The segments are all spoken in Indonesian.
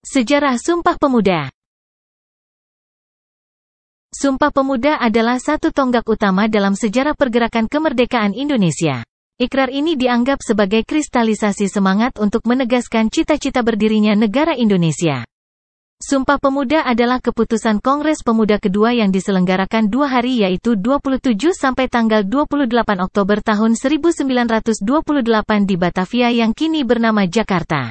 Sejarah Sumpah Pemuda. Sumpah Pemuda adalah satu tonggak utama dalam sejarah pergerakan kemerdekaan Indonesia. Ikrar ini dianggap sebagai kristalisasi semangat untuk menegaskan cita-cita berdirinya negara Indonesia. Sumpah Pemuda adalah keputusan Kongres Pemuda kedua yang diselenggarakan 2 hari yaitu 27 sampai tanggal 28 Oktober tahun 1928 di Batavia yang kini bernama Jakarta.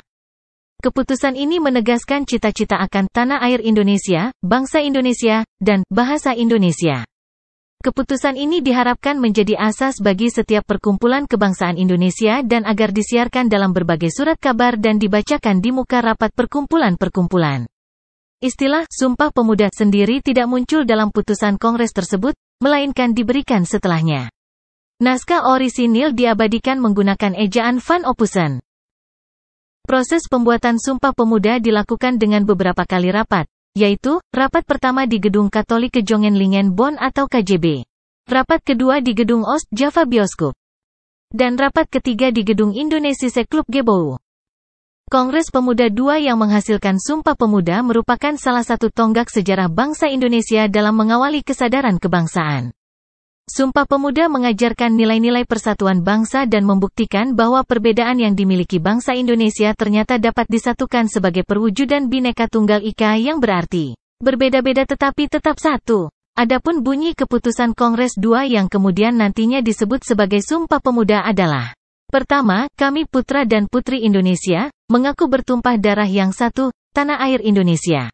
Keputusan ini menegaskan cita-cita akan tanah air Indonesia, bangsa Indonesia, dan bahasa Indonesia. Keputusan ini diharapkan menjadi asas bagi setiap perkumpulan kebangsaan Indonesia dan agar disiarkan dalam berbagai surat kabar dan dibacakan di muka rapat perkumpulan-perkumpulan. Istilah Sumpah Pemuda sendiri tidak muncul dalam putusan Kongres tersebut, melainkan diberikan setelahnya. Naskah orisinil diabadikan menggunakan ejaan Van Ophusen. Proses pembuatan Sumpah Pemuda dilakukan dengan beberapa kali rapat, yaitu, rapat pertama di Gedung Katolik Kejongenlingen Bonn atau KJB. Rapat kedua di Gedung Oost Java Bioskop. Dan rapat ketiga di Gedung Indonesische Club Gebouw. Kongres Pemuda II yang menghasilkan Sumpah Pemuda merupakan salah satu tonggak sejarah bangsa Indonesia dalam mengawali kesadaran kebangsaan. Sumpah Pemuda mengajarkan nilai-nilai persatuan bangsa dan membuktikan bahwa perbedaan yang dimiliki bangsa Indonesia ternyata dapat disatukan sebagai perwujudan Bhinneka Tunggal Ika yang berarti berbeda-beda tetapi tetap satu. Adapun bunyi keputusan Kongres II yang kemudian nantinya disebut sebagai Sumpah Pemuda adalah: pertama, kami putra dan putri Indonesia, mengaku bertumpah darah yang satu, tanah air Indonesia.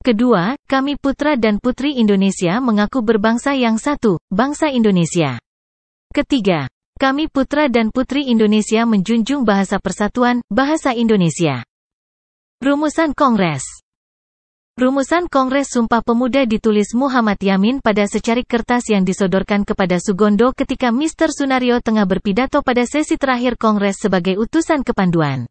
Kedua, kami putra dan putri Indonesia mengaku berbangsa yang satu, bangsa Indonesia. Ketiga, kami putra dan putri Indonesia menjunjung bahasa persatuan, bahasa Indonesia. Rumusan Kongres. Rumusan Kongres Sumpah Pemuda ditulis Muhammad Yamin pada secarik kertas yang disodorkan kepada Sugondo ketika Mr. Sunario tengah berpidato pada sesi terakhir Kongres sebagai utusan kepanduan.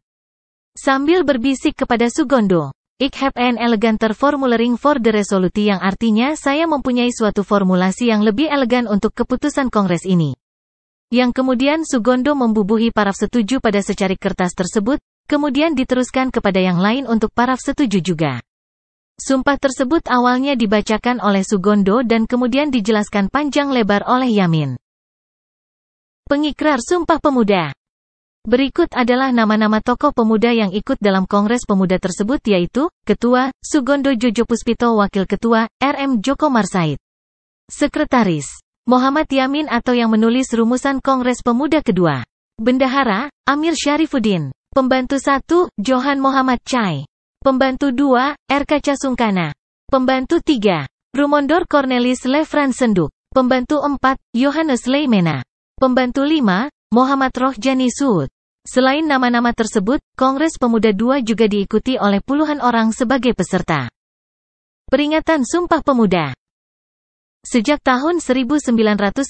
Sambil berbisik kepada Sugondo, "Ik heb een eleganter formulering for the resolutie," yang artinya saya mempunyai suatu formulasi yang lebih elegan untuk keputusan Kongres ini. Yang kemudian Sugondo membubuhi paraf setuju pada secarik kertas tersebut, kemudian diteruskan kepada yang lain untuk paraf setuju juga. Sumpah tersebut awalnya dibacakan oleh Sugondo dan kemudian dijelaskan panjang lebar oleh Yamin. Pengikrar Sumpah Pemuda. Berikut adalah nama-nama tokoh pemuda yang ikut dalam Kongres Pemuda tersebut yaitu, Ketua, Sugondo Jojopuspito, Wakil Ketua, RM Joko Marsaid. Sekretaris, Muhammad Yamin atau yang menulis rumusan Kongres Pemuda kedua. Bendahara, Amir Syarifuddin. Pembantu 1, Johan Muhammad Chai. Pembantu 2, RK Casungkana. Pembantu 3, Rumondor Cornelis Lefran Senduk. Pembantu 4, Yohanes Leimena. Pembantu 5, Muhammad Rohjani Suud. Selain nama-nama tersebut, Kongres Pemuda II juga diikuti oleh puluhan orang sebagai peserta. Peringatan Sumpah Pemuda. Sejak tahun 1959,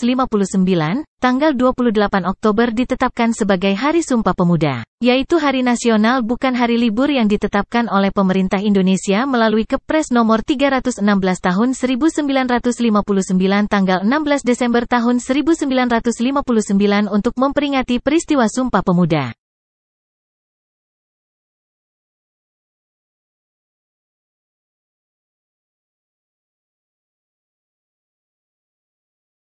tanggal 28 Oktober ditetapkan sebagai Hari Sumpah Pemuda, yaitu hari nasional bukan hari libur yang ditetapkan oleh pemerintah Indonesia melalui Kepres nomor 316 tahun 1959 tanggal 16 Desember tahun 1959 untuk memperingati peristiwa Sumpah Pemuda.